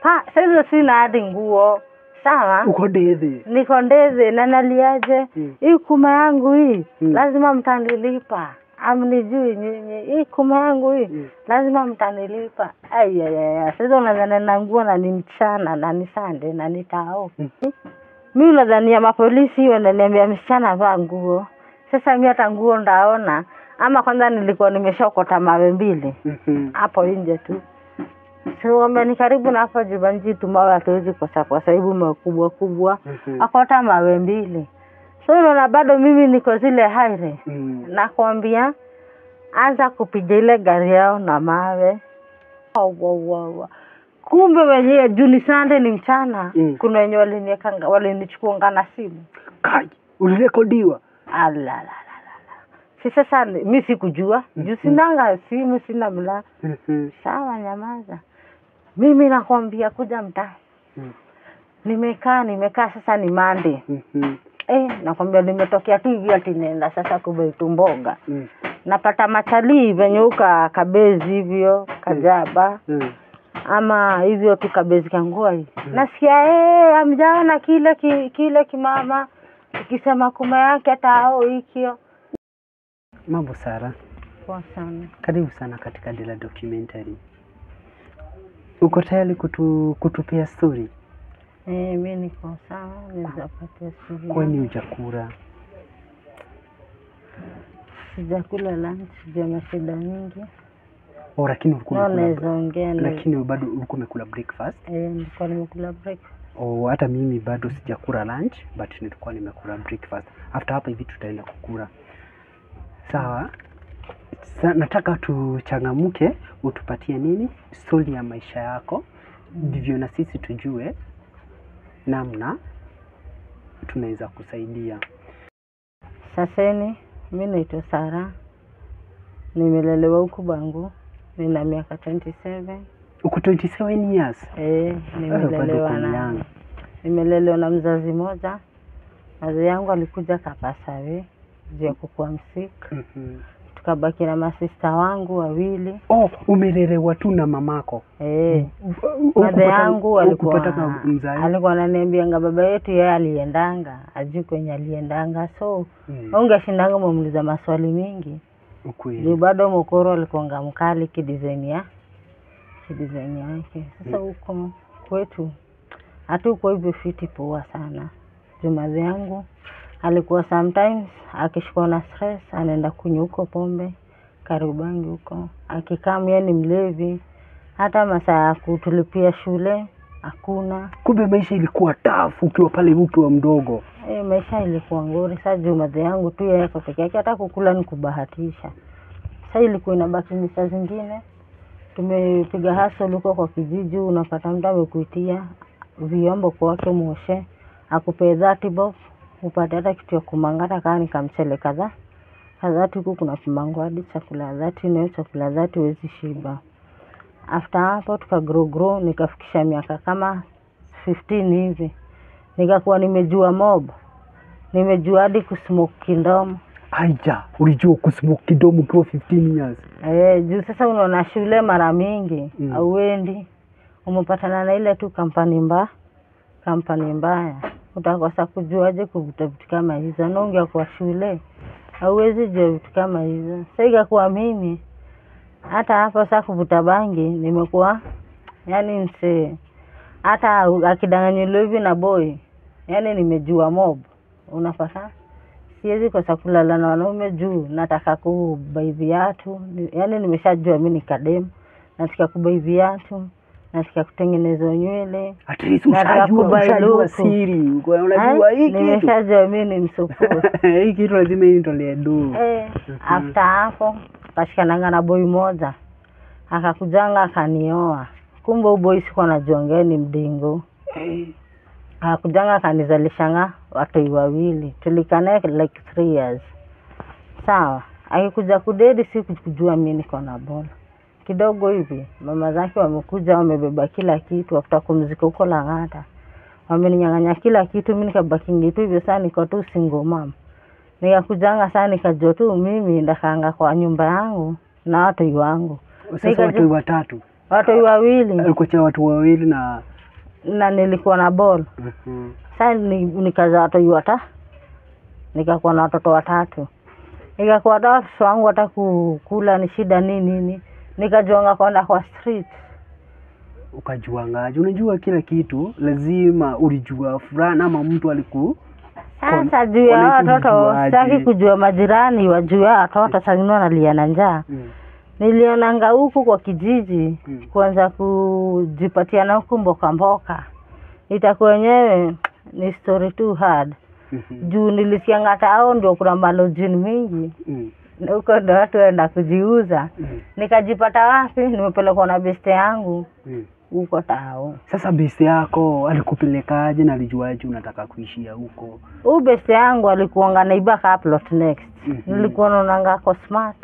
Sasa sina hadi nguo. Sawa? Uko ndethe. Niko ndethe na naliaje? Hii kuma yangu hii lazima mtanilipa. Amnijui nyinyi. Hii kuma yangu hii lazima mtanilipa. Sasa unadhani na nguo na ni mchana na ni Sunday na ni tao. Mimi nadhani mapolisi wananiambia msichana vaa nguo. Sasa mimi hata nguo ndaona ama kwanza nilikuwa nimeshokota mawe mbili. Hapo nje tu. Sio ni karibu na hapa Jibanji tu mawe hatuwezi kosa kwa sababu makubwa kubwa. Akota mawe mbili. So unaona bado mimi niko zile haire. Nakwambia anza kupiga ile gari yao na mawe. Kumbe wenyewe Juni Sunday ni mchana. Kuna wenye walinichukua na simu. Kai, ulirekodiwa? Sasa mimi sikujua. Juu sinanga simu sina mla. Sawa nyamaza. Mimi nakwambia kuja mtaa. Nimekaa sasa ni Monday. Nakwambia nimetokea tu hivi ati nenda sasa kubaitu mboga. Napata machalii venye uka kabezi hivyo, Kajaba. Ama hivyo tu kabezi Kangoi. Nasikia amjaona kile kimama ikisema kuma yake hata hao hikio. Mambo Sara. Poa sana. Karibu sana katika Dela Documentary. Uko tayari kutupia story? Mimi niko sawa, naweza patia story. Kwani hujakula? Sijakula lunch, sija shida nyingi. Lakini ulikuwa unakula. Lakini bado ulikuwa umekula breakfast? Nilikuwa nimekula breakfast. Hata mimi bado sijakula lunch, but nilikuwa nimekula breakfast. After hapa hivi tutaenda kukula. Sawa? Nataka tuchangamuke, utupatie nini? Story ya maisha yako. Ndivyo na sisi tujue namna tunaweza kusaidia. Saseni, mimi naitwa Sara. Nimelelewa huku Bangu. Nina miaka 27. Uko 27 years? Nimelelewa na mzazi mmoja. Mzazi yangu alikuja Kapasawe, juu ya kukuwa msik. Tukabaki na masista wangu wawili. Umelelewa tu na mamako? Mzee yangu alikuwa ananiambia baba yetu yeye aliendanga, ajui kwenye aliendanga. So, ungeshindanga muuliza maswali mingi. Ukweli. Bado mokoro alikuwa mkali kidesign yake. Sasa huko kwetu hatuko hivyo fiti poa sana. Mzee yangu alikuwa sometimes akishikwa na stress anaenda kunywa huko pombe Kariobangi huko. Akikaa yeye ni mlevi. Hata masaa ya kutulipia shule hakuna. Kumbe maisha ilikuwa tough ukiwa pale ukiwa mdogo. Maisha ilikuwa ngori. Sasa mzee yangu tu yeye kwa peke yake hata kukula ni kubahatisha. Sasa ilikuwa inabaki misa zingine. Tumepiga hustle huko kwa kijiji, unapata mtu amekuitia vyombo kwake muoshe, akupe 30 bob, upate hata kitu ya kumangata kama ni kamchele kadhaa. Hadhati huko kuna kimango hadi chakula 30 na chakula 30 huwezi shiba. After hapo tukagrow nikafikisha miaka kama 15 hivi. Nikakuwa nimejua mob. Nimejua hadi kusmoke kindomo. Ulijua kusmoke kindomo kwa 15 years? Juu sasa unaona shule mara mingi, hauendi. Umepatana na ile tu kampani mbaya. Utakosa kujuaje kuvuta vitu kama hizo. Naongea kwa shule. Hauwezi jua vitu kama hizo. Sasa ikakuwa mimi hata hapo sasa kuvuta bangi nimekuwa hata akidanganywa hivi na boy. Nimejua mob. Unapata? Siwezi kosa kulala na wanaume juu nataka kubai viatu. Nimeshajua mimi ni kadem. Nataka kubai viatu. Nataka kutengeneza nywele. At least ushajua siri. Unajua hiki kitu. Nimeshajua mimi ni msupu. Hiki kitu lazima nitolee do. After hapo kashikananga na boy moja. Akakujanga akanioa. Kumbe boy sikuwa najuanga ni mdingo. Akakujanga akanizalishanga watu wawili. Tulikana like 3 years. Sawa. Akikuja kudedi sikujua mimi niko na bola. Kidogo hivi mama zake wamekuja wamebeba kila kitu after kumzika huko Lang'ata. Wameninyang'anya kila kitu, mimi nikabaki ngitu hivyo sana niko tu single mom. Nikakujanga sana nikajua tu mimi ndakaanga kwa nyumba yangu na watu wangu. Sasa watu watatu. watu wawili. Alikuwa watu wawili na nilikuwa na ball. Sasa nikaza watu watatu. Nikakuwa na watoto watatu. Nikakuwa watoto wangu hata kula ni shida nini. Nikajonga kwenda kwa street. Ukajuangaje? Unajua kila kitu lazima ulijua fulana ama mtu aliku. Sasa juu ya watoto sitaki kujua majirani wajua watoto sasa wanalia na njaa. Nilionanga huku kwa kijiji kuanza kujipatia na huku mboka. Itakuwa wenyewe ni story too hard. Juu nilisianga hata hao ndio kuna malojini mingi. Huko ndio watu waenda kujiuza. Nikajipata wapi? Nimepelekwa na beste yangu. Huko tao. Sasa beste yako alikupelekaje na alijuaje unataka kuishia huko? Beste yangu alikuanga naiba plot next. Nilikuwa naonanga kwa smart.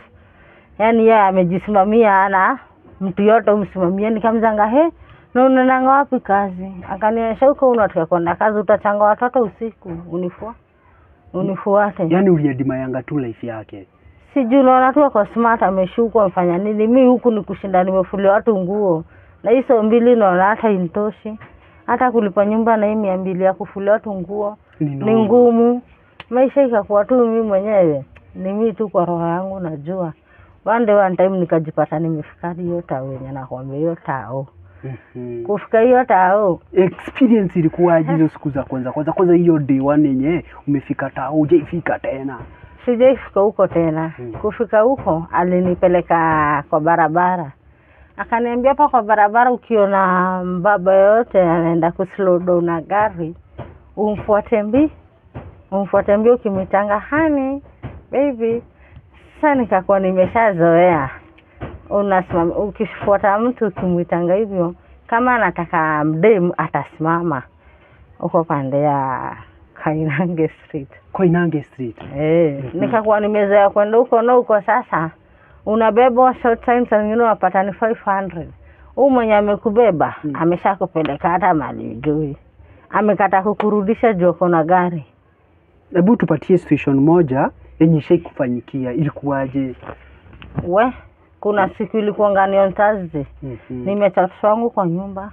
Yaani yeye amejisimamia ana mtu yote umsimamia. Nikamzanga na unaenda wapi kazi? Akanionyesha huko unataka kwenda kazi utachanga watoto usiku unifuate. Yaani uliadima yanga tu life yake. Sijui unaona tu kwa smart ameshuka amefanya nini? Mimi huku ni kushinda nimefulia watu nguo. Na hizo 2 naona hata intoshi. Hata kulipa nyumba na hii 200 ya kufulia watu nguo ni ngumu. Maisha ikakuwa tu mimi mwenyewe. Ni mimi tu kwa roho yangu najua. One time nikajipata nimefikari hiyo tao yenye nakwambia hiyo tao. Kufika hiyo tao. Experience ilikuwaje hizo siku za kwanza hiyo day 1 yenye umefika tao hujaifika tena? Sijaifika huko tena. Kufika huko alinipeleka kwa barabara. Akaniambia hapa kwa barabara ukiona baba yote anaenda kuslow down na gari, umfuate mbi ukimitanga hani baby. Sasa nikakuwa nimeshazoea. Unasimama ukifuata mtu ukimitanga hivyo kama anataka mdem atasimama. Uko pande ya Koinange Street. Nikakuwa nimezoea kwenda huko na huko sasa. Unabeba short time sana nyingine unapata ni 500. Mwenye amekubeba ameshakupeleka hata mali ujui. Amekata kukurudisha joko na gari. Hebu tupatie situation moja yenye shei kufanyikia ilikuwaje? Kuna siku ilikuwa ngani on Thursday. Nimechatu wangu kwa nyumba.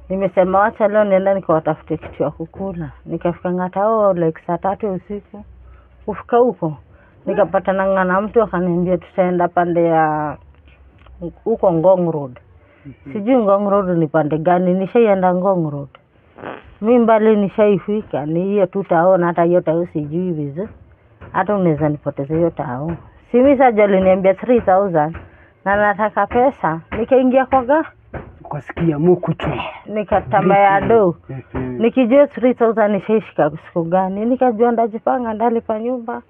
Nimesema wacha leo nienda nikawatafute kitu ya kukula. Nikafika ngatao like saa 3 usiku. Kufika huko nikapata na mtu akaniambia tutaenda pande ya huko Ngong Road. Sijui Ngong Road ni pande gani, nishaenda Ngong Road. Mimi mbali nishaifika, ni hiyo tutaona hata hiyo tao sijui vizuri. Hata unaweza nipoteza hiyo tao. Simi sasa aliniambia 3000 na nataka pesa. Nikaingia kwa ukasikia mukuchu. Nikatambaya do. Nikijua 3000 nishaishika siku gani. Nikajua ndajipanga ndalipa nyumba.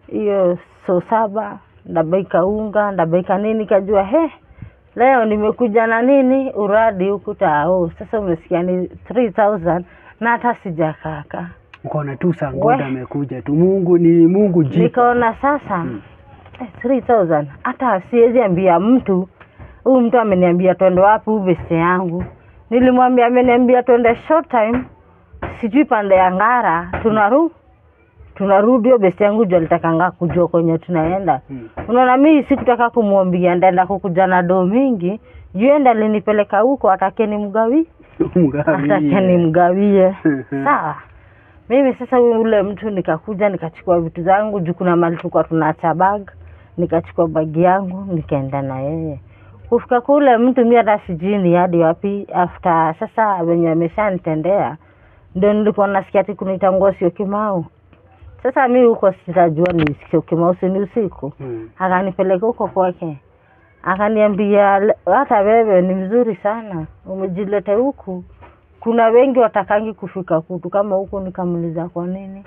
Iyo so 7 ndabaika unga ndabaika nini. Nikajua leo nimekuja na nini uradi huku tao. Sasa umesikia ni 3000 na hata sijakaka. Ukaona tu sangoda amekuja tu Mungu jipa. Nikaona sasa 3000 hata siwezi ambia mtu. Huyu mtu ameniambia twende wapi beste yangu. Nilimwambia ameniambia twende short time. Sijui pande ya Ngara tunarudi hiyo beste yangu jua litakanga kujua kwenye tunaenda. Unaona mimi sikutaka kumwambia ndaenda kukuja na do mingi. Yuenda alinipeleka huko atake nimgawie. Sawa. Mimi sasa ule mtu nikakuja nikachukua vitu zangu juu kuna mali tulikuwa tunaacha bag. Nikachukua bag yangu nikaenda na yeye. Kufika kule mtu mimi hata sijini hadi wapi after sasa wenye ameshanitendea ndio nilikuwa nasikia ati kuniita Ngosio Kimau. Sasa mimi huko sitajua ni Ngosio Kimau ni usiku. Akanipeleka huko kwake. Akaniambia hata wewe ni mzuri sana. Umejileta huku. Kuna wengi watakangi kufika kutu kama huko. Nikamuliza kwa nini.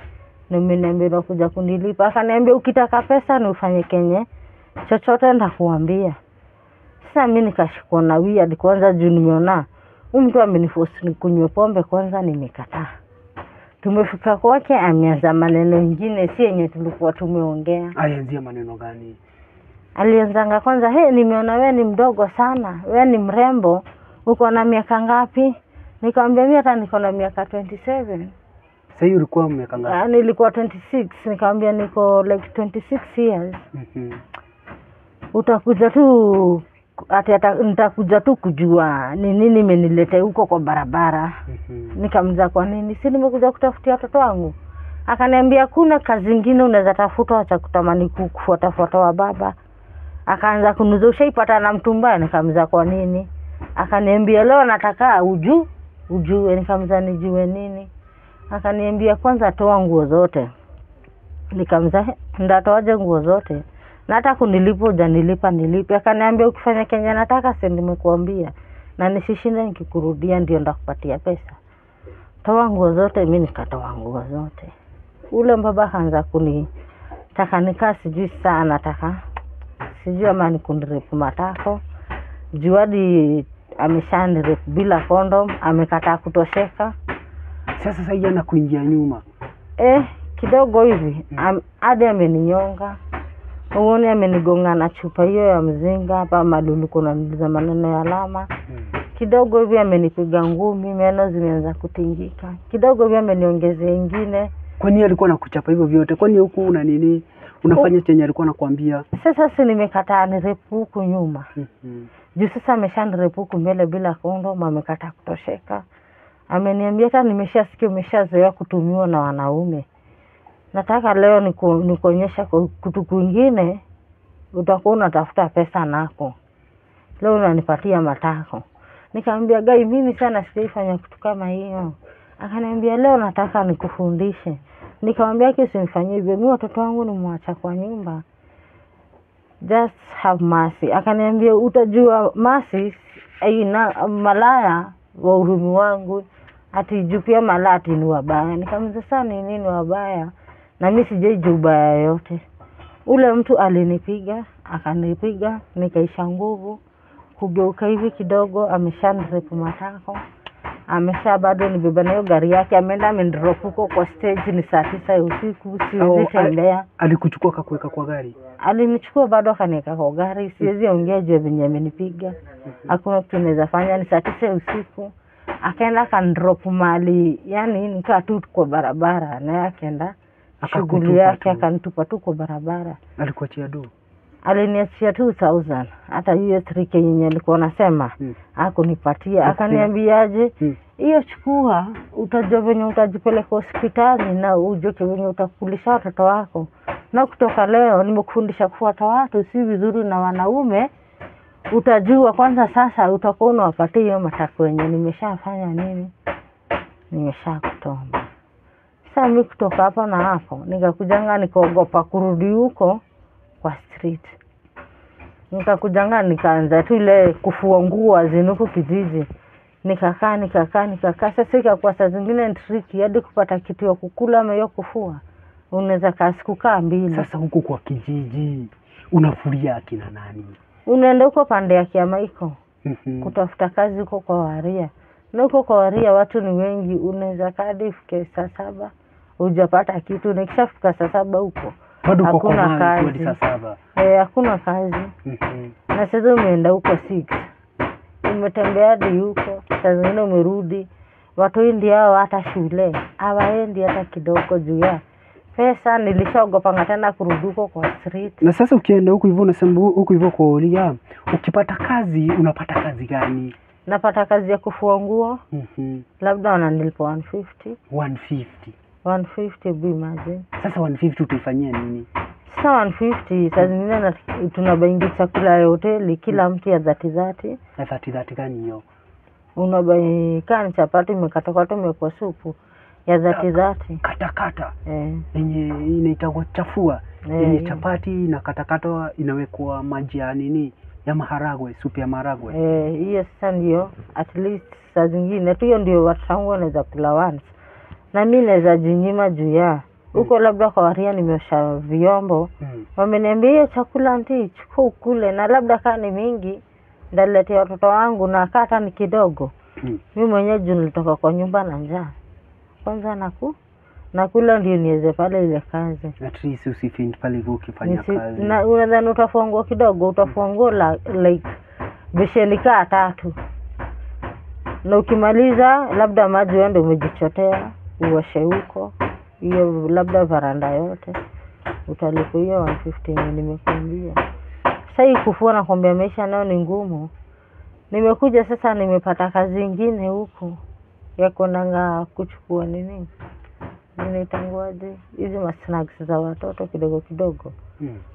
Na mimi niambia kuja kunilipa. Akaniambia ukitaka pesa ni ufanye kenye chochote ndakuambia. Sasa mimi nikashikwa na weird kwanza juu nimeona mtu ameniforce kunywa pombe kwanza nimekataa. Tumefika kwake ameanza maneno mengine si yenye tulikuwa tumeongea. Alianzia maneno gani? Alianzanga kwanza nimeona wewe ni mdogo sana, wewe ni mrembo, uko na miaka ngapi? Nikamwambia mimi hata niko na miaka 27. Sasa hiyo ulikuwa miaka ngapi? Nilikuwa 26, nikamwambia niko like 26 years. Utakuja tu ati nitakuja tu kujua ni nini imenileta huko kwa barabara. Nikamza kwa nini? Si nimekuja kutafutia watoto wangu. Akaniambia kuna kazi nyingine unaweza tafuta acha kutamani kufuata wa baba. Akaanza kuniuliza ushaipata na mtu mbaya. Nikamza kwa nini? Akaniambia leo nataka ujue. Nikamza nijue nini? Akaniambia kwanza toa nguo zote. Nikamza ndatoaje nguo zote? Na hata kunilipa hujanilipa nilipe. Akaniambia ukifanya Kenya nataka si nimekuambia. Na nisishinde nikikurudia ndio ndakupatia pesa. Toa nguo zote. Mimi nikatoa nguo zote. Ule baba akaanza kunitaka nikaa sijui sana nataka. Sijui ama nikunirepu matako. Juu hadi ameshanirepu bila condom, amekataa kutosheka. Sasa yeye anakuingia nyuma. Kidogo hivi hadi ameninyonga. Uone amenigonga na chupa hiyo ya mzinga hapa malulu kuna niliza maneno ya alama. Kidogo hivi amenipiga ngumi, meno zimeanza kutingika. Kidogo hivi ameniongezea ingine. Kwani alikuwa anakuchapa hivyo vyote? Kwani huku una nini? Unafanya chenye alikuwa anakuambia? Sasa si nimekataa nirepu huku nyuma. Juu sasa ameshanirepu huku mbele bila condom, amekataa kutosheka. Ameniambia hata nimeshasikia umeshazoea kutumiwa na wanaume. Nataka leo nikuonyesha kitu kingine utakuwa unatafuta pesa nako. Leo unanipatia matako. Nikamwambia gai mimi sana sijaifanya kitu kama hiyo. Akaniambia leo nataka nikufundishe. Nikamwambia usinifanyie hivyo, mimi watoto wangu nimwaacha kwa nyumba. Just have mercy. Akaniambia utajua mercy aina malaya wa urumi wangu. Ati juu pia malati ni wabaya. Nikamwambia sasa ni nini wabaya? Na mimi sijaijua ubaya yote. Ule mtu alinipiga, akanipiga, nikaisha nguvu. Kugeuka hivi kidogo ameshanirepu matako. Bado nibeba nayo gari yake, ameenda amendrop huko kwa stage ni saa 9 ya usiku, siwezi tembea. Alikuchukua akakuweka kwa gari? Alinichukua bado akaniweka kwa gari, siwezi ongea juu venye amenipiga. Hakuna kitu naweza fanya, ni saa 9 ya usiku. Akaenda akandrop mali, yani nikaa tu kwa barabara na akaenda shughuli yake akanitupa tu kwa barabara. Alikuachia do? Aliniachia 2000. Hata hiyo 3K yenye alikuwa anasema hakunipatia. Akaniambiaje hiyo chukua, utajua venye utajipeleka hospitali na ujue venye utakulisha watoto wako. Na kutoka leo nimekufundisha kufuata watu si vizuri na wanaume. Utajua kwanza sasa utakuwa unawapatia hiyo matako yenye nimeshafanya nini? Nimeshakutomba. Sasa mimi kutoka hapa na hapo nikakujanga nikaogopa kurudi huko kwa street. Nikakujanga nikaanza tu ile kufua nguo zinuko kijiji. Nikakaa sasa ikakuwa saa zingine tricky hadi kupata kitu ya kukula ama hiyo kufua. Unaweza kaa siku 2. Sasa huko kwa kijiji unafuria akina nani? Unaenda huko pande ya Kiamaiko. Kutafuta kazi huko kwa Waria. Na huko kwa Waria watu ni wengi, unaweza kadi ifike saa 7 hujapata kitu. Nikishafika saa 7 huko bado hakuna kazi. Saa 7. Hakuna kazi. Na sasa umeenda huko 6. Umetembea hadi huko, saa zingine umerudi. Watu hindi hao hata shule hawaendi hata kidogo juu ya pesa. Nilishaogopa tena kurudi huko kwa street. Na sasa ukienda huko hivyo unasema huko hivyo kwa Oria, ukipata kazi unapata kazi gani? Napata kazi ya kufua nguo. Labda wananilipa 150. 150 be imagine. Sasa 150 utaifanyia nini? Sasa 150 saa zingine tunabaingi chakula ya hoteli kila mtu ya 30. Na 30 gani hiyo? Unabai kani chapati imekatwa imekuwa supu ya 30. Kata. Yenye inaitwa chafua. Yenye chapati na katakatwa inawekwa maji ya nini? Ya maharagwe, supu ya maharagwe. Hiyo sasa ndio at least saa zingine tu hiyo ndio watu wangu wanaweza kula once. Na mimi naweza jinyima juu ya huko labda kwa Waria nimeosha vyombo. Wameniambia hiyo chakula anti chukua ukule na labda kaa ni mingi ndaletea watoto wangu na hata ni kidogo. Mimi mwenyewe juu nilitoka kwa nyumba na njaa. Kwanza nakula ndio niweze pale ile kazi. At least usifind pale hivyo ukifanya kazi. Na unadhani utafungua kidogo, utafungua like besheni 3. Na ukimaliza labda maji uende umejichotea, uoshe huko. Hiyo labda varanda yote. Utalipa hiyo 150 nimekuambia. Sasa kufua na kwambia maisha nayo ni ngumu. Nimekuja sasa nimepata kazi nyingine huku ya kuonanga kuchukua nini? Ninaitangwaje? Hizi snacks za watoto kidogo kidogo.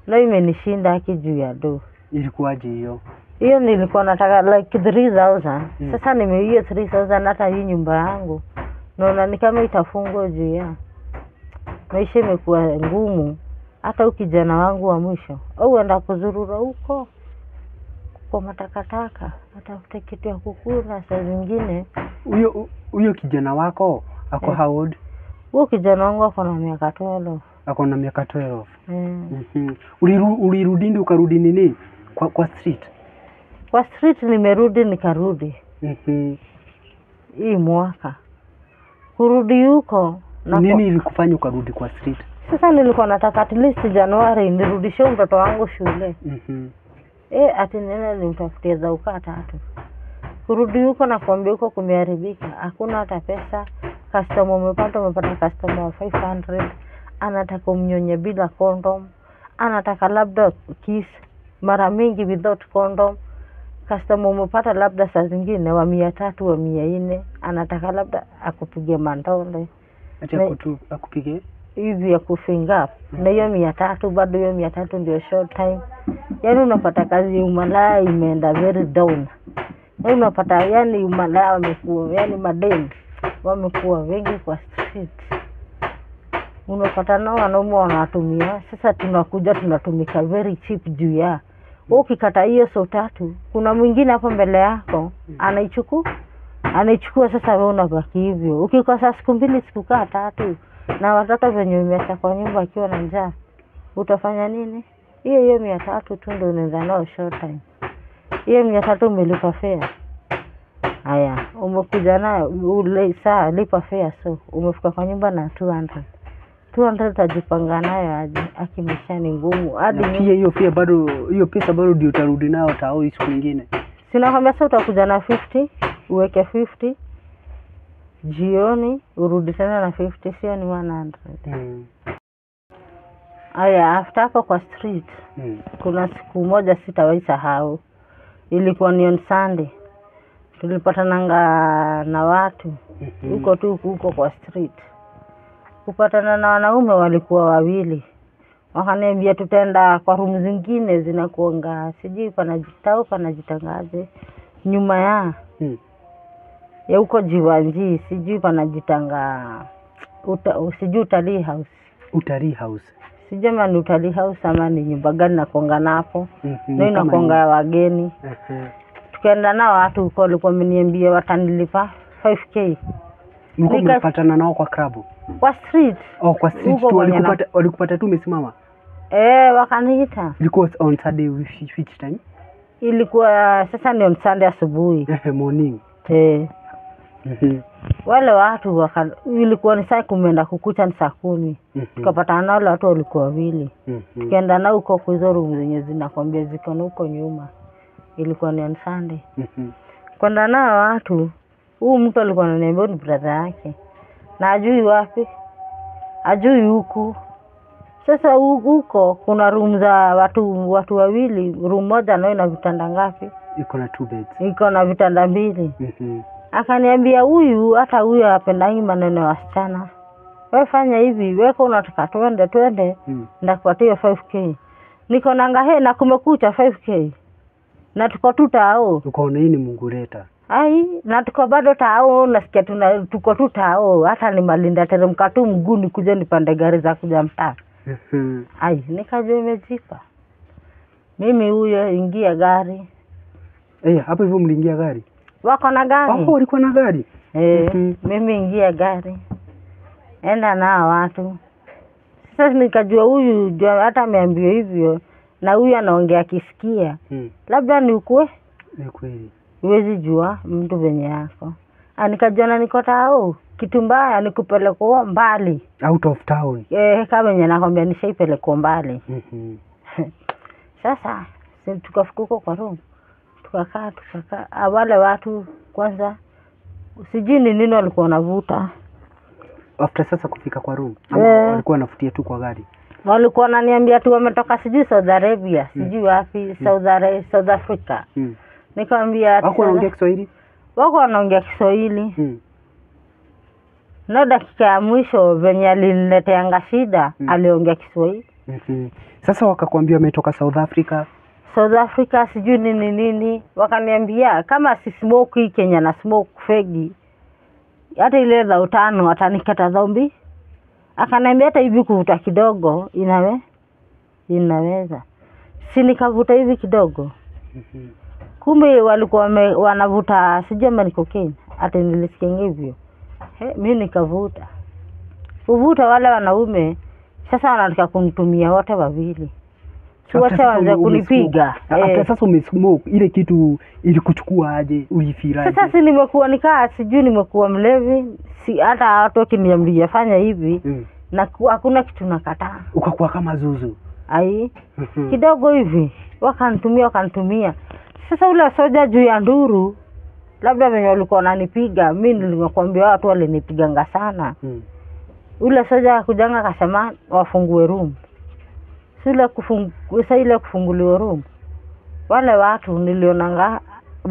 Na imenishinda juu ya do. Ilikuwaje hiyo? Hiyo nilikuwa nataka like 3000. Sasa nimehiyo 3000 hata hii nyumba yangu. Naona ni kama itafungwa juu ya. Maisha imekuwa ngumu. Hata ukijana wangu wa mwisho au enda kuzurura huko kwa matakataka, atafuta kitu ya kukula. Saa zingine huyo kijana wako ako how old? Huyo kijana wangu ako na miaka 12. Ako na miaka 12. Ulirudi ndio ukarudi nini? Kwa street? Kwa street nimerudi nikarudi. Hii mwaka kurudi huko nini ilikufanya ukarudi kwa street? Sasa nilikuwa nataka at least Januari nirudishe mtoto wangu shule. Ati nene nimtafutie za ukata tu. Kurudi huko na kuambia huko kumeharibika. Hakuna hata pesa. Customer umepata customer wa 500. Anataka umnyonye bila condom. Anataka labda kiss mara mingi without condom. Customer umepata labda saa zingine wa 300 wa 400. Anataka labda akupige mandole. Acha akupige hivi ya kufinga. Na hiyo 300 bado hiyo 300 ndio short time. Yaani unapata kazi umalaya imeenda very down. Yaani unapata yani umalaya wamekuwa yani madeni wamekuwa wengi kwa street. Unapata nao wanaume wanatumia. Sasa tunakuja tunatumika very cheap juu ya. Ukikata hiyo so 3, kuna mwingine hapo mbele yako anaichukua sasa wewe unabaki hivyo. Ukikosa siku 2 siku 3 na watoto wenye umeacha kwa nyumba akiwa na njaa, utafanya nini? Hiyo 300 tu ndio unaanza nao short time. Hiyo 300 umelipa fare. Haya, umekuja nayo ule saa lipa fare, so umefika kwa nyumba na 200 tajipanga nayo aje akimisha ni ngumu. Hadi pia hiyo fare bado, hiyo pesa bado ndio utarudi nayo tao siku nyingine. Sina kwambia sasa utakuja na 50, uweke 50. Jioni urudi tena na 50, sio ni 100. Aya, after hapo kwa street kuna siku moja sitawahi sahau. Ilikuwa ni on Sunday. Tulipatana na watu huko kwa street. Kupatana na wanaume walikuwa wawili. Wakaniambia tutaenda kwa room zingine zinakuanga sijui panajitangaje nyuma ya huko Jiwanji, sijui panajitanga sijui utalii house. Utalii house. Sijui ni utalii house ama ni nyumba gani na kuanga napo. Ndio inakuanga ya wageni. Tukaenda na watu huko walikuwa wameniambia watanilipa 5k. Mlipatana nao kwa club? Kwa street. Kwa street tu walikupata tu umesimama? Wakaniita. Ilikuwa on Sunday which time? Ilikuwa sasa ni on Sunday asubuhi. Morning. Wale watu ilikuwa ni saa kumeenda kukucha ni saa 10. Tukapatana na wale watu walikuwa wawili. Tukaenda nao huko kwa hizo room zenye zinakwambia ziko huko nyuma. Ilikuwa ni on Sunday. Kwenda nao watu, huyu mtu alikuwa ananiambia ni brother yake. Na ajui wapi? Ajui huku. Sasa huko kuna room za watu wawili, room moja nayo ina vitanda ngapi? Iko na 2 beds. Iko na vitanda 2. Akaniambia hata huyu hapendangi maneno ya wasichana. Wewe fanya hivi, wewe unataka twende, ndakupatia 5k. Niko nanga na kumekucha 5k. Na tuko tutao. Uko nini Mungu leta? Na tuko bado tao, nasikia tuko tutao, hata ni malinda teremka tu mguu nikuje nipande gari za kuja mtaa. Nikajua imejipa. Mimi huyo ingia gari. Hapo hivyo mliingia gari? Wako na gari. Walikuwa na gari? Mimi ingia gari. Enda na watu. Sasa nikajua huyu hata ameambiwa hivyo na huyu anaongea kisikia. Labda ni ukwe? Ni kweli. Huwezi jua mtu venye yako. Nikajua niko tao. Kitu mbaya nikupeleka mbali. Out of town. Kama venye nakwambia nishaipeleka mbali. Sasa tukafika kwa room. Tukakaa. Wale watu kwanza sijui ni nini walikuwa wanavuta. After sasa kufika kwa room, walikuwa wanafutia tu kwa gari. Walikuwa wananiambia tu wametoka sijui Saudi Arabia, sijui wapi, South Africa. Nikamwambia wako wanaongea Kiswahili? Wako wanaongea Kiswahili. Na dakika ya mwisho venye aliniletea shida, aliongea Kiswahili. Sasa wakakwambia wametoka South Africa. South Africa sijui nini. Wakaniambia kama si smoke hii Kenya na smoke fegi, hata ile za utano atanikata dhambi. Akaniambia hata hivi kuvuta kidogo inaweza. Si nikavuta hivi kidogo. Kumbe walikuwa wanavuta sijui ama cocaine. Hata nilisikia hivyo. Mimi nikavuta. Kuvuta wale wanaume sasa wanataka kunitumia wote wawili. Wacha waanze kunipiga. Hata sasa umesmoke ile kitu ilikuchukua aje? Ulifiraje? Sasa si nimekuwa nikaa sijui nimekuwa mlevi, si hata watu wakiniambia fanya hivi na hakuna kitu nakataa. Ukakuwa kama zuzu. Kidogo hivi wakanitumia. Sasa ule soja juu ya nduru labda wenye walikuwa wananipiga, mimi nilikwambia watu walinipiganga sana. Ule soja akujanga akasema wafungue room. Ile kufunguliwa room. Wale watu nilionanga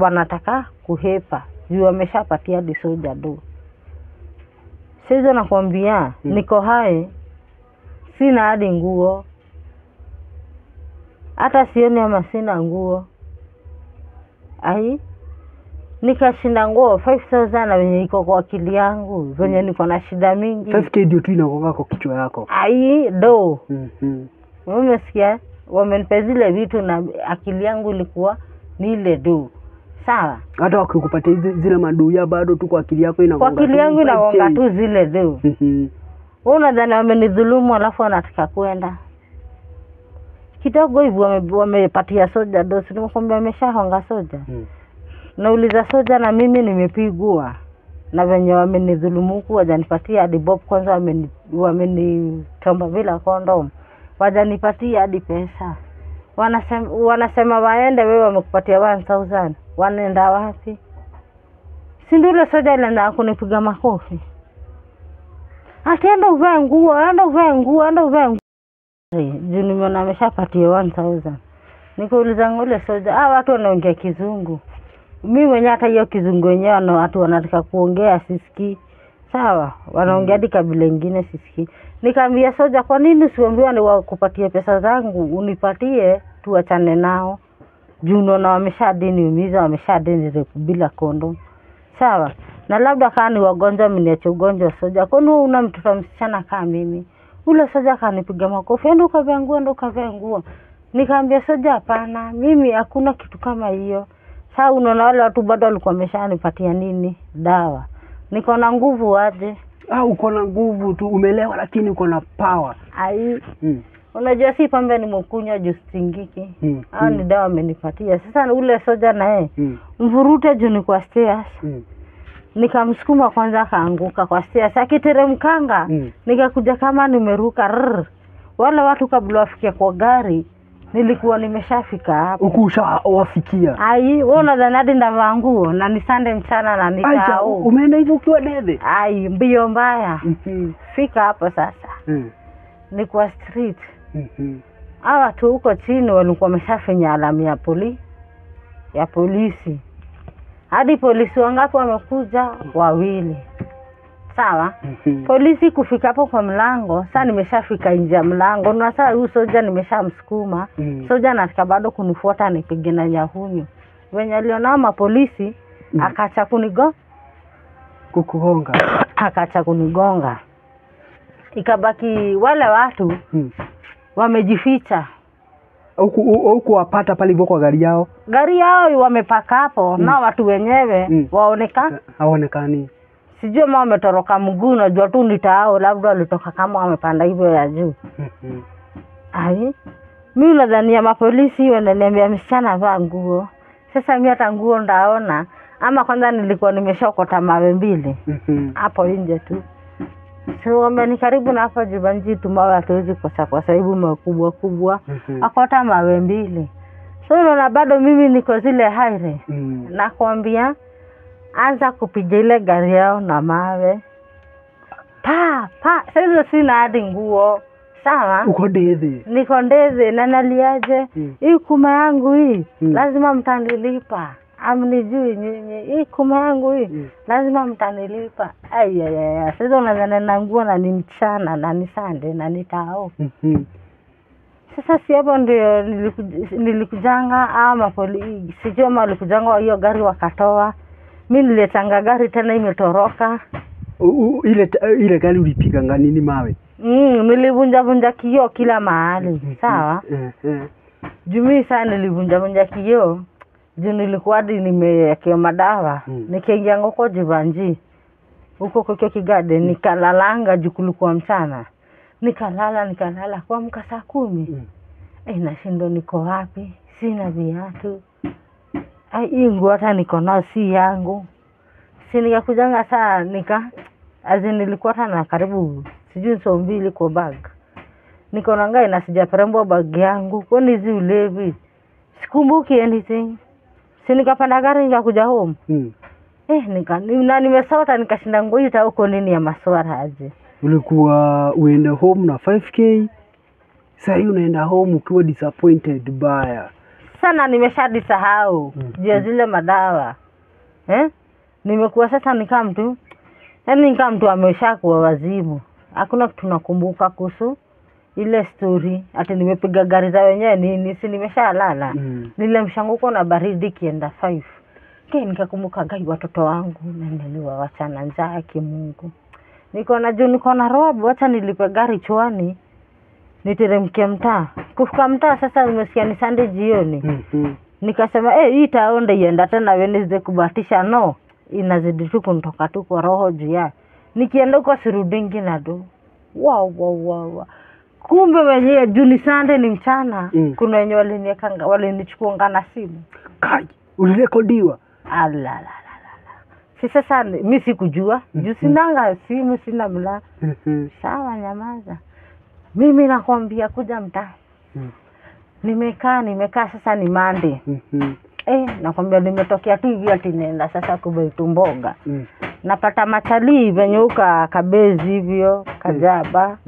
wanataka kuhepa. Juu wameshapatia hadi soja do. Sasa nakwambia niko hai. Sina hadi nguo. Hata sioni ama sina nguo. Nikashinda nguo 5,000 na wenye iko kwa akili yangu. Venye niko na shida mingi. 5K ndio tu inagonga kwa kichwa yako. Do. Umesikia? Wamenipa zile vitu na akili yangu ilikuwa ni ile do. Sawa? Hata wakikupatia zile maduya bado tu kwa akili yako inagonga. Kwa akili yangu inagonga tu zile do. Wewe unadhani wamenidhulumu alafu wanataka kwenda. Kidogo hivi wamepatia soja do. Nimekwambia wameshahonga soja. Nauliza soja na mimi nimepigwa. Na wenye wamenidhulumu huku wajanipatia hadi bob kwanza wamenitomba bila kondom. Wajanipatia hadi pesa. Wanasema waende, wewe wamekupatia 1,000. Wanaenda wapi? Si ndio ile soja alienda kunipiga makofi. Atienda uvae nguo, enda uvae nguo. Juu nimeona ameshapatia 1,000. Nikauliza ngule soja, watu wanaongea kizungu. Mimi mwenyewe hata hiyo kizungu wenyewe na watu wanataka kuongea sisikii. Sawa, wanaongea hadi kabila nyingine sisikii. Nikamwambia soja, kwa nini usiambiwa ni wakupatie pesa zangu, unipatie tuachane nao. Juu unaona wameshadiniumiza, wameshadini bila kondo. Sawa. Na labda kama ni wagonjwa mniache ugonjwa soja. Kwani wewe una mtoto msichana kama mimi? Ule soja kanipiga makofi, enda ukavae nguo. Nikamwambia soja, hapana, mimi hakuna kitu kama hiyo. Sasa unaona wale watu bado walikuwa wameshanipatia nini? Dawa. Niko na nguvu aje? Uko na nguvu tu, umelewa lakini uko na power. Unajua si pombe nimekunywa juu stingiki. Ni dawa amenipatia. Sasa ule soja na mvurute juu ni kwa stairs. Nikamsukuma kwanza akaanguka kwa stairs. Akiteremkanga, nikakuja kama nimeruka. Wale watu kabla wafike kwa gari, nilikuwa nimeshafika hapo. Ukushawafikia. Wewe unadhani hadi ndavaa nguo na ni Sunday mchana na nikao. Umeenda hivyo ukiwa dede? Mbio mbaya. Fika hapo sasa. Ni kwa street. Hawa tu huko chini walikuwa wameshafanya alama ya polisi. Hadi polisi wangapi wamekuja? 2. Sawa? Polisi kufika hapo kwa mlango, sasa nimeshafika nje ya mlango. Na sasa huyu soja nimeshamsukuma. Soja anataka bado kunifuata nipige na nyahunyo. Wenye aliona mapolisi akaacha kukugonga. Akaacha kunigonga. Ikabaki wale watu wamejificha. Huko wapata pale hivyo kwa gari yao. Gari yao wamepaka hapo na watu wenyewe haonekani. Sijui kama wametoroka mguu, najua tu nitao labda walitoka kama wamepanda hivyo ya juu. Mimi nadhania mapolisi wananiambia msichana vaa nguo. Sasa mimi hata nguo ndaona ama kwanza nilikuwa nimeshokota mawe 2 hapo nje tu. So wameni karibu na hapa Jibanji tu mawe hatuwezi kosa kwa sababu makubwa. Akota mawe 2. So unaona bado mimi niko zile haire. Nakwambia anza kupiga ile gari yao na mawe. Sasa sina hadi nguo. Sawa? Uko Ndethe. Niko Ndethe na naliaje? Hii kuma yangu hii lazima mtanilipa. Amnijui nyinyi. Hii kuma yangu hii lazima mtanilipa. Sasa unadhani nanguo na ni mchana na ni Sunday na ni tao. Sasa si hapo ndio nilikujanga ama polisi. Sijui ama walikujanga hiyo gari wakatoa. Mimi niletanga gari tena imetoroka. Ile gari ulipiga nini mawe? Nilivunja kioo kila mahali. Sawa? Jumi sana nilivunja kioo. Juu nilikuwa hadi nimewekea madawa. Nikaingia ngoko Jivanji. Huko kwa Kigade nikalalanga juu kulikuwa mchana. Nikalala kuamka saa 10. Nashindwa niko wapi? Sina viatu. Hii nguo hata niko nayo si yangu. Si nikakujanga saa nilikuwa hata karibu sijui so 2 kwa bag. Niko na ngai na sijaperembo bag yangu. Kwani hizi ulevi? Sikumbuki anything. Si nikapanda gari nikakuja home. Nimesota nikashinda ngoita huko nini ya maswara aje. Ulikuwa uende home na 5k. Sasa unaenda home ukiwa disappointed baya. Sana nimeshadisahau juu zile madawa. Nimekuwa sasa nika mtu. Yaani nika mtu ameshakuwa wazimu. Hakuna kitu nakumbuka kuhusu ile story. Ati nimepiga gari za wenyewe nini si nimeshalala. Nile mshanguko na baridi kienda 5. Nikakumbuka gai watoto wangu na niliwawachana njaa kimungu. Niko na robo acha nilipe gari chwani. Niteremke mtaa. Kufika mtaa sasa umesikia ni Sunday jioni. Nikasema hii taonde ienda tena Wednesday kubatisha no. Inazidi tu kunitoka tu kwa roho juu ya. Nikienda huko sirudingi na do. Wow. Kumbe wenyewe juu ni Sunday ni mchana. Kuna wenye walinichukua na simu. Kai, ulirekodiwa? Sasa mimi sikujua. Juu sinanga simu sina mla. Sawa nyamaza. Mimi nakwambia kuja mtaa. Nimekaa sasa ni Monday. Nakwambia nimetokea tu hivi ati nenda sasa kubaitu mboga. Napata machali venye uka kabezi hivyo, Kajaba.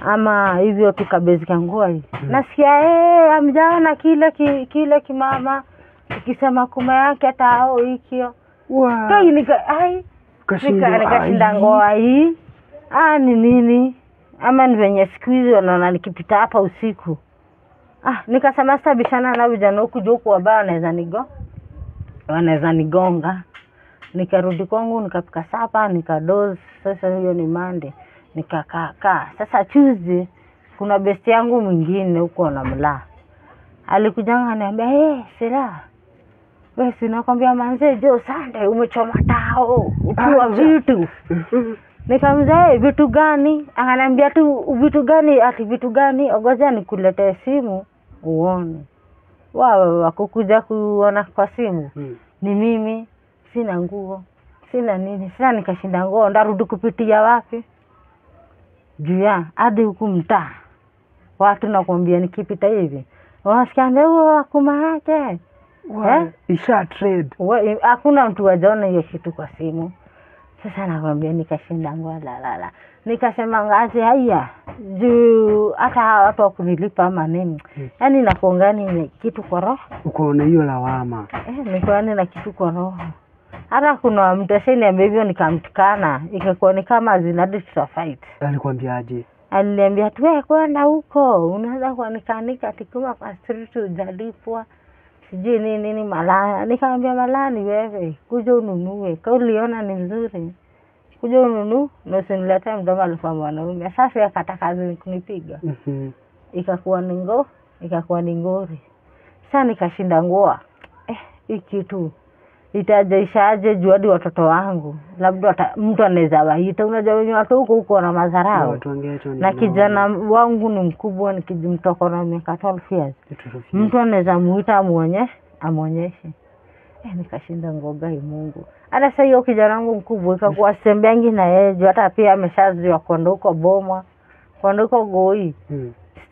Ama hivyo tu kabezi Kangoi. Nasikia amjaona kile kimama ikisema kuma yake hata hao hikio. Kai nikashinda ngoa hii. Ni nini? Ama ni venye siku hizi wanaona nikipita hapa usiku. Nikasema sasa bishana na vijana huku juu kwa baa wanaweza nigonga. Nikarudi kwangu nikapika sapa nikadoze. Sasa hiyo ni Monday. Nikakaa. Sasa Tuesday kuna best yangu mwingine huko na mla. Alikujanga ananiambia Sera. Wewe sinakwambia manze jo Sunday umechoma tao. Ukiwa vitu. Nikamwambia vitu gani? Akaniambia tu vitu gani? Ati vitu gani? Ngoja nikuletee simu uone. Wao wakukuja kuona kwa simu. Ni mimi sina nguo, sina nini. Sasa nikashinda nguo ndarudi kupitia wapi? Juu ya hadi huku mtaa. Watu nakwambia nikipita hivi. Wasikia ndio kuma yake. Isha trade. Hakuna mtu wajaona hiyo kitu kwa simu. Sasa nakwambia nikashinda nguo la. Nikasema ngazi haya. Juu hata watu wakunilipa ama nini. Yaani nakuongani kitu kwa roho. Uko na hiyo lawama. Niko na kitu kwa roho. Hata kuna mtasheni ambavyo nikamtukana. Ikakuwa ni kama zinadi tutafight. Alikwambiaje? Aliniambia tu wewe kwenda huko. Unaweza kuanikanika tikuma kwa street ujalipwa. Sijui nini malaya. Nikamwambia malaya ni wewe. Kuja ununue. Kama uliona ni mzuri. Kuja ununue na usiniletee mdomo alikuwa mwanaume. Sasa akataka kazi kunipiga. Ikakuwa ni ngori. Sasa nikashinda ngoa. Hii kitu itajaishaje juu hadi watoto wangu. Labda mtu anaweza waita. Unajua wenye watu huko na madharau. Na kijana wangu ni mkubwa nikijimtoko na miaka 12 years. Mtu anaweza muita amuonyeshe. Nikashinda ngogai Mungu. Hata sasa hiyo kijana wangu mkubwa ikakuwa sembeangi na yeye juu hata pia ameshazoea kwenda huko Boma. Kwenda huko Goi.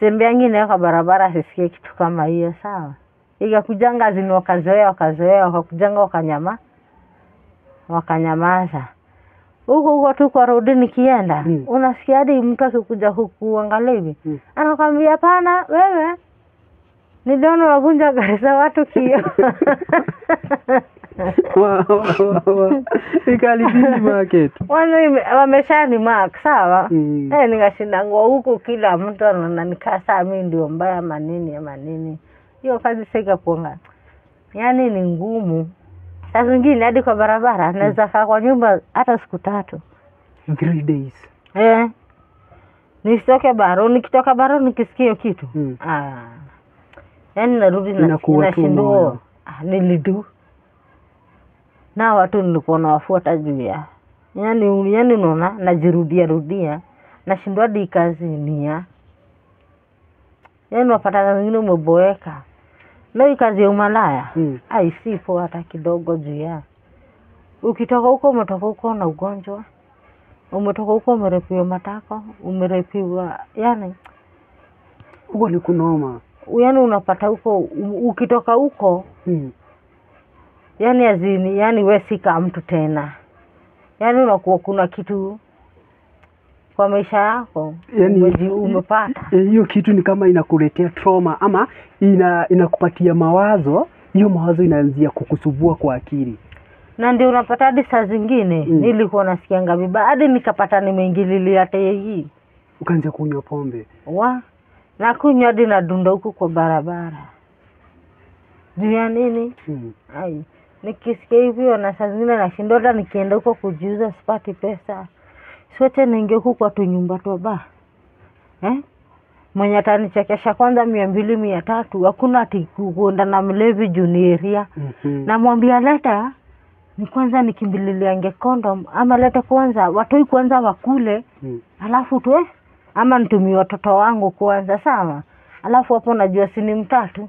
Sembeangi na kwa barabara sisikie kitu kama hiyo sawa. Ikakujanga zini wakazoea wakakujanga wakanyamaza. huko tu kwa road nikienda unasikia hadi mtu akikuja kukuangalia hivi anakuambia hapana wewe niliona wavunja gari za watu kio. Ikalibidi market. Wameshani mark sawa. Nikashinda nguo huko kila mtu ananikaa saa mimi ndio mbaya manini. Hiyo kazi sika kuanga. Yaani ni ngumu. Saa zingine hadi kwa barabara naweza kaa kwa nyumba hata siku 3. 3 days. Nisitoke baro, nikitoka baro nikisikia kitu. Yaani narudi nashindwa. Nilidu. Na watu nilikuwa nawafuata juu ya. Yaani unaona najirudia. Nashindwa hadi kazi nia. Yaani unapata zingine umeboeka. Na hii kazi ya umalaya. Sipo hata kidogo juu ya. Ukitoka huko umetoka huko na ugonjwa. Umetoka huko umerepiwa matako, umerepiwa yani huko ni kunoma. Yaani unapata huko ukitoka huko yani wewe si kama mtu tena. Yaani unakuwa kuna kitu kwa maisha yako yani umepata. Hiyo kitu ni kama inakuletea trauma ama inakupatia mawazo, hiyo mawazo inaanzia kukusubua kwa akili. Na ndio unapata hadi saa zingine nilikuwa nasikianga vibaya hadi nikapata nimeingililia hata hii. Ukaanza kunywa pombe. Na kunywa hadi na dunda huko kwa barabara. Juu ya nini? Nikisikia hivyo na saa zingine nashindwa hata nikienda huko kujiuza sipati pesa. Sote ninge huko kwa tu nyumba tu ba. Mwenye atanichekesha kwanza 200 300 hakuna ati kuenda na mlevi junior. Namwambia leta ni kwanza nikimbililia condom ama leta kwanza watoi kwanza wakule alafu tu ama nitumie watoto wangu kwanza sawa alafu hapo najua si ni mtatu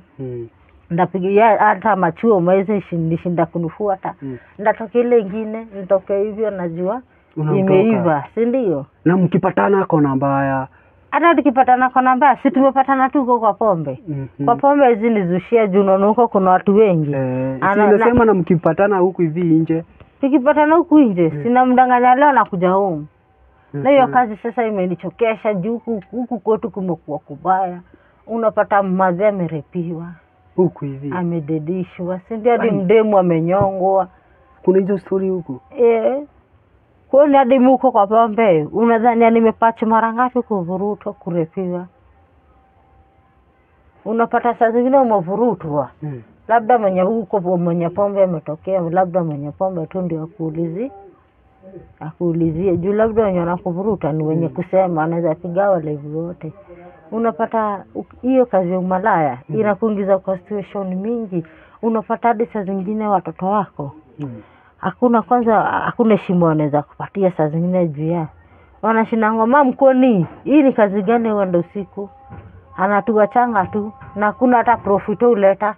ndapigia hata machuo mwezi nishinda kunifuata ndatoka ile nyingine nitoke hivyo najua imeiva si ndio. Na mkipatana kona mbaya hata tukipatana kona mbaya si tumepatana tu kwa pombe. Kwa pombe hizi nizushia juu huko kuna watu wengi. Sinasema na mkipatana huku hivi nje. Tukipatana huku nje sina mdanganya leo nakuja home. Na hiyo kazi sasa imenichokesha juu huku kwetu kumekuwa kubaya. Unapata mmadhi amerepiwa huku hivi. Amededishwa. Si ndio hadi mdemu amenyongwa. Kuna hizo story huku? Kwa nini hadi muko kwa pombe? Unadhani nimepata mara ngapi kuvurutwa kurepiwa? Unapata saa zingine umevurutwa. Labda mwenye pombe ametokea, labda mwenye pombe tu ndio akuulizie. Juu labda wenye wanakuvuruta ni wenye kusema anaweza piga wale wote. Unapata hiyo kazi ya umalaya inakuingiza kwa situation mingi. Unapata hadi saa zingine watoto wako. Hakuna heshima wanaweza kupatia saa zingine juu ya. Wanashinda ngoma mkoni. Hii ni kazi gani uende usiku? Anatuachanga tu na hakuna hata profit uleta.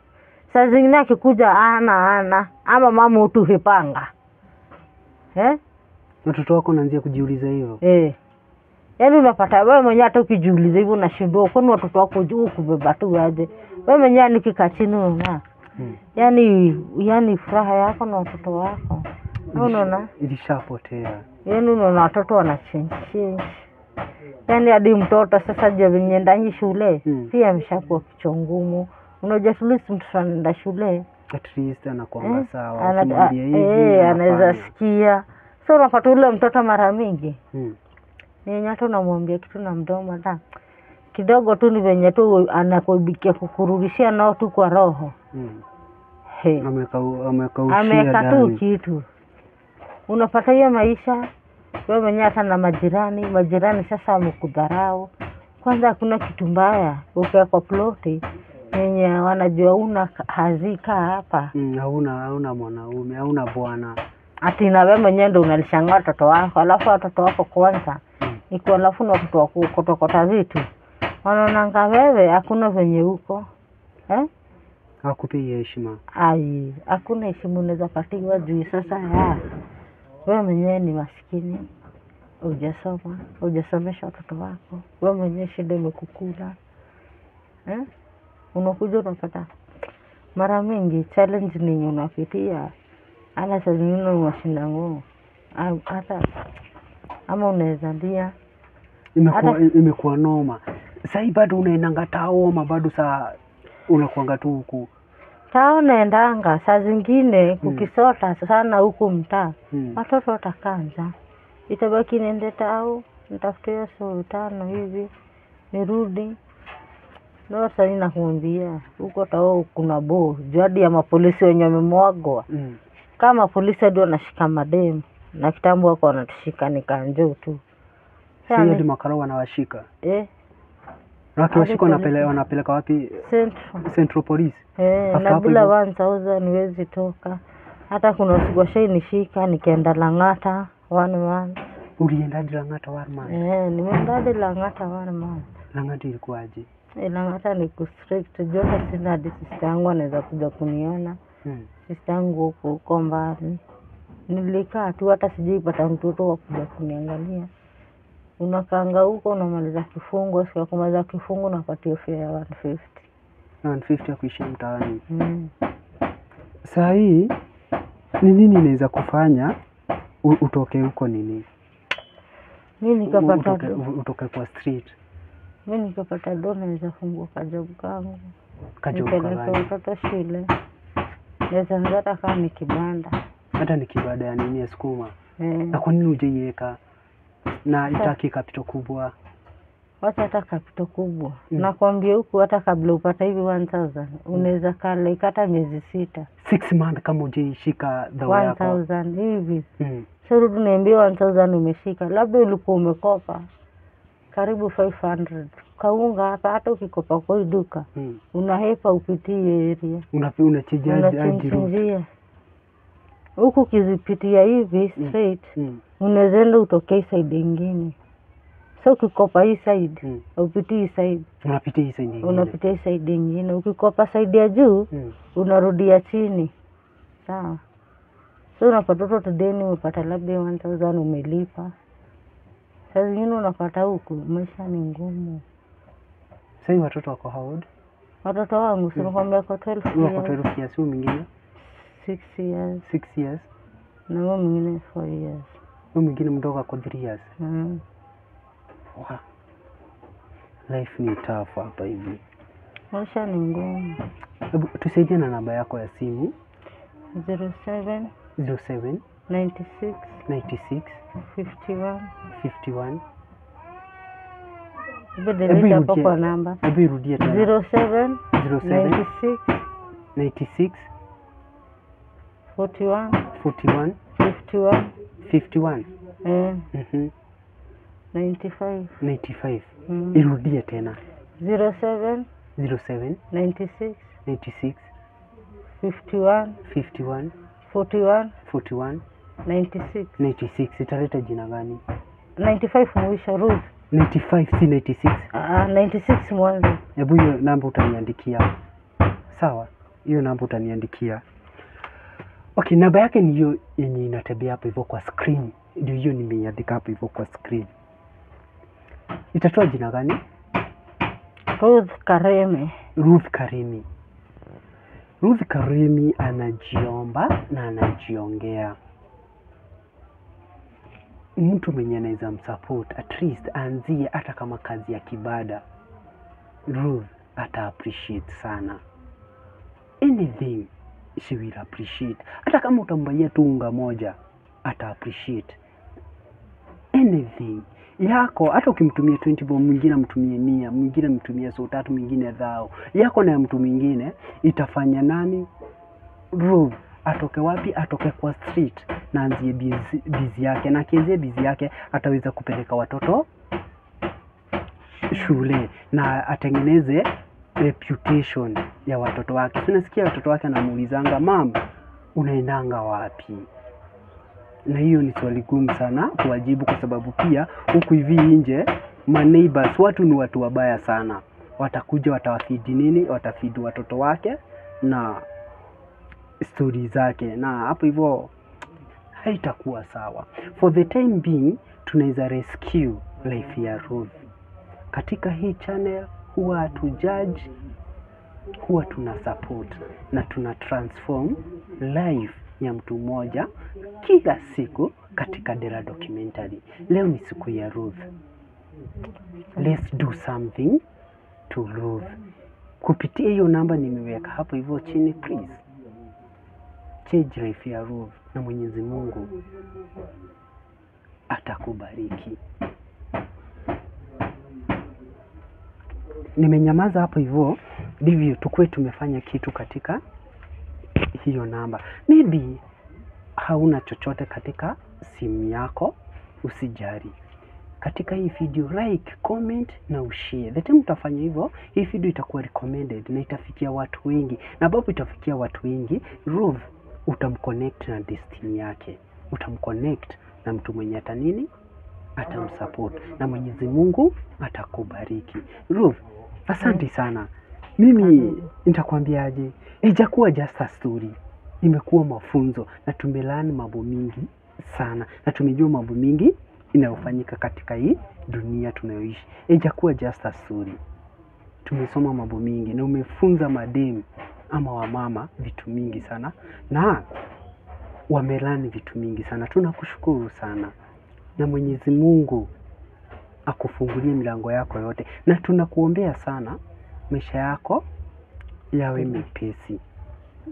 Saa zingine akikuja ana ama mama utuhipanga. Watoto wako wanaanza kujiuliza hivyo. Yaani unapata wewe mwenyewe hata ukijiuliza hivyo unashindwa kwani watoto wako juu kubeba tu aje. Wewe mwenyewe nikikaa chini unaona. Yaani furaha yako na watoto wako. Unaona? Ilishapotea. Yaani unaona watoto wanachange. Yaani hadi mtoto sasa je venye shule pia ameshakuwa kichwa ngumu. Unajua tulisi mtu anaenda shule at least anakuanga sawa. Ukimwambia hivi anaweza sikia. So unapata ule mtoto mara mingi. Ni nyato namwambia kitu na mdomo da. Kidogo tu ni venye tu anakuibikia kukurudishia nao tu kwa roho. Ameka tu kitu. Unapata hiyo maisha wewe mwenyewe hata na majirani sasa wamekudharau. Kwanza hakuna kitu mbaya ukiwa kwa ploti yenye wanajua una hazika hapa. Hauna mwanaume, hauna bwana. Ati na wewe mwenyewe ndio unalishangaa watoto wako, alafu watoto wako kwanza iko alafu na watoto wako kutokota vitu. Wanaonanga wewe hakuna venye huko. Hakupi heshima. Hakuna heshima unaweza patiwa juu sasa wewe mwenyewe ni maskini. Hujasomesha watoto wako. Wewe mwenyewe shida imekukula. Unakuja unapata mara mingi challenge ni unapitia. Ana saa zingine unashinda nguo. hata ama unaweza lia. Imekuwa noma. Sasa bado unaendanga tao ama bado saa unakuanga tu huku? Tao naendanga saa zingine kukisota sana huku mtaa. Watoto watakanza. Itabaki niende tao, nitafute so 5 hivi, nirudi. Ndio sasa ninakuambia huko tao kuna jadi ya mapolisi wenye wamemwagwa. Kama polisi ndio anashika mademu na kitambo wako wanatushika nikanjo tu. Sio ndio makaro wanawashika? Na wakiwashika wanapeleka wapi? Central Police. Na bila 1000 niwezi toka. Hata kuna siku washainishika nikaenda Lang'ata 1 month. Ulienda Lang'ata 1 month? Nimeenda Lang'ata 1 month. Lang'ata ilikuwaje? Lang'ata ni strict. Jota sina sister yangu anaweza kuja kuniona. Sister yangu huko mbali. Nilikaa tu hata sijaipata mtoto wa kuja kuniangalia. Unakaanga huko unamaliza kifungo, sio kumaliza kifungo unapatia fare ya 150. 150 ya kuishi mtaani. Saa hii ni nini inaweza kufanya utoke huko nini? Mimi nikapata utoke kwa street. Mimi nikapata naweza fungua kajob kangu. Kajob kangu. Watoto shule. Naweza ngata kama ni kibanda. Hata ni kibanda ya nini ya sukuma. Na kwa nini hujaiweka? Na itaki capital kubwa. Wacha hata capital kubwa. Nakwambia huku hata kabla upata hivi 1000, unaweza kale hata miezi 6. 6 months kama hujaishika dawa yako. 1000 hivi. Sasa rudi niambie 1000 umeshika. Labda ulikuwa umekopa karibu 500. Kaunga hata ukikopa kwa duka. Unahepa upitie area. Unachinjia. Huku kizipitia hivi straight. Unaweza utokee side nyingine. So ukikopa hii side, upitie hii side. Unapitia hii side nyingine. Unapitia hii side nyingine. Ukikopa side ya juu, unarudia chini. Sawa. So unapata toto deni umepata labda 1000 umelipa. Sasa zingine unapata huku maisha ni ngumu. Sasa watoto wako how old? Watoto wangu sio kwamba kwa 12 years. Wako 12 years, mwingine 6 years. 6 years. Na mwingine 4 years. Mwingine mdogo kwa 3 years. Wow. Life ni tough hapa hivi. Maisha ni ngumu. Hebu tusaidie na namba yako ya simu. 07 96 51 Hebu hapo kwa namba. Hebu irudie tena. 07 96 41 51 95. Irudie tena. 07 96 51 41 96. Italeta jina gani? 95 mwisho Ruth. 95 si 96. 96 mwanzo. Hebu hiyo namba utaniandikia. Sawa? Hiyo namba utaniandikia. Okay, namba yake ni hiyo yenye inatembea hapo hivyo kwa screen. Ndio hiyo nimeiandika hapo hivyo kwa screen. Itatoa jina gani? Ruth Karemi. Ruth Karemi anajiomba na anajiongea. Mtu mwenye anaweza msupport at least anzie hata kama kazi ya kibada. Ruth ata appreciate sana. Anything she will appreciate. Hata kama utambayia tu unga moja, ata appreciate. Anything yako, hata ukimtumia 20 bob, mwingine mtumie 100, mwingine mtumie 3, mwingine 1000. Yako na ya mtu mwingine itafanya nani? Ruth atoke wapi? Atoke kwa street na anzie busy yake, na kianzie busy yake ataweza kupeleka watoto shule na atengeneze reputation ya watoto wake. Tunasikia watoto wake anamuulizanga, "Mom, unaendanga wapi?" Na hiyo ni swali gumu sana kuwajibu, kwa sababu pia huku hivi nje neighbors, watu ni watu wabaya sana. Watakuja watawafidi nini? Watafidi watoto wake na story zake, na hapo hivyo haitakuwa sawa. For the time being tunaweza rescue life ya Ruth. Katika hii channel huwa tujudge, huwa tuna support na tuna transform life ya mtu mmoja kila siku katika Dera Documentary. Leo ni siku ya Ruth. Let's do something to Ruth. Kupitia hiyo namba nimeweka hapo hivyo chini, please change life ya Ruth na Mwenyezi Mungu atakubariki. Nimenyamaza hapo hivyo ndivyo tukue tumefanya kitu katika hiyo namba. Maybe hauna chochote katika simu yako, usijali. Katika hii video like, comment na ushare. The time utafanya hivyo, hii video itakuwa recommended na itafikia watu wengi. Na babu itafikia watu wengi, Ruth utamconnect na destiny yake. Utamconnect na mtu mwenye atamsupport. Na Mwenyezi Mungu atakubariki. Ruth, asante sana. Mimi nitakwambiaje? Haijakuwa just a story. Imekuwa mafunzo na tumelearn mambo mingi sana. Na tumejua mambo mingi inayofanyika katika hii dunia tunayoishi. Haijakuwa just a story. Tumesoma mambo mingi na umefunza madem ama wamama vitu mingi sana na wamelani vitu mingi sana. Tunakushukuru sana. Na Mwenyezi Mungu akufungulie milango yako yote na tunakuombea sana maisha yako yawe mepesi.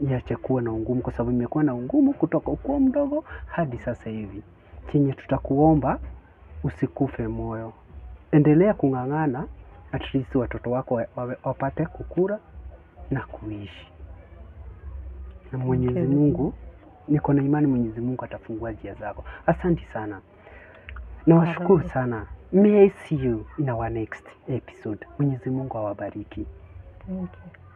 Iache kuwa na ungumu kwa sababu imekuwa na ungumu kutoka ukiwa mdogo hadi sasa hivi. Chenye tutakuomba usikufe moyo. Endelea kung'ang'ana at least watoto wako wapate kukura na kuishi. Na Mwenyezi Mungu, niko na imani Mwenyezi Mungu atafungua njia zako. Asante sana. Na washukuru sana. May I see you in our next episode. Mwenyezi Mungu awabariki. Thank you.